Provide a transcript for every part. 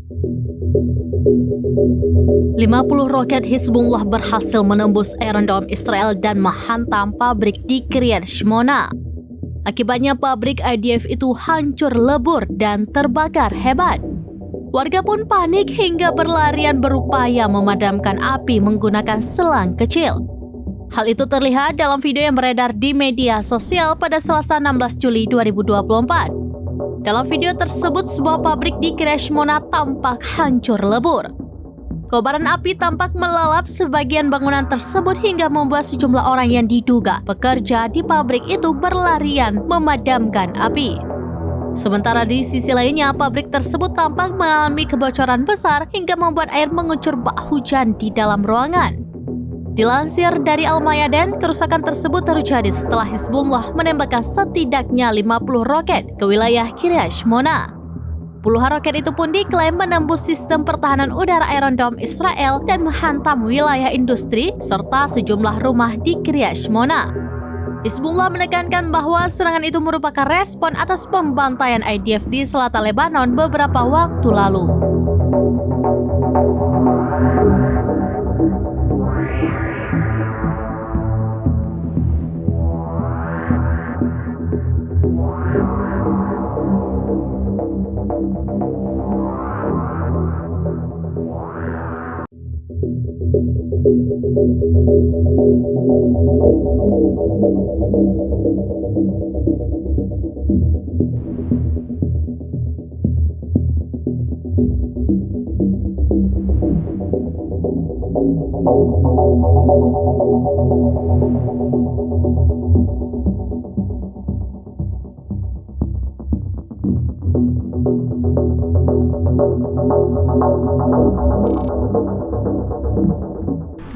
50 roket Hizbullah berhasil menembus Iron Dome Israel dan menghantam pabrik di Kiryat Shmona. Akibatnya pabrik IDF itu hancur lebur dan terbakar hebat. Warga pun panik hingga berlarian berupaya memadamkan api menggunakan selang kecil. Hal itu terlihat dalam video yang beredar di media sosial pada Selasa 16 Juli 2024. Dalam video tersebut, sebuah pabrik di Kiryat Shmona tampak hancur lebur. Kobaran api tampak melalap sebagian bangunan tersebut hingga membuat sejumlah orang yang diduga pekerja di pabrik itu berlarian memadamkan api. Sementara di sisi lainnya, pabrik tersebut tampak mengalami kebocoran besar hingga membuat air mengucur bak hujan di dalam ruangan. Dilansir dari Al-Mayadin, kerusakan tersebut terjadi setelah Hizbullah menembakkan setidaknya 50 roket ke wilayah Kiryat Shmona. Puluhan roket itu pun diklaim menembus sistem pertahanan udara Iron Dome Israel dan menghantam wilayah industri serta sejumlah rumah di Kiryat Shmona. Hizbullah menekankan bahwa serangan itu merupakan respon atas pembantaian IDF di selatan Lebanon beberapa waktu lalu.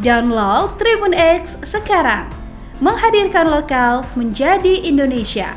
Download Tribun X sekarang, menghadirkan lokal menjadi Indonesia.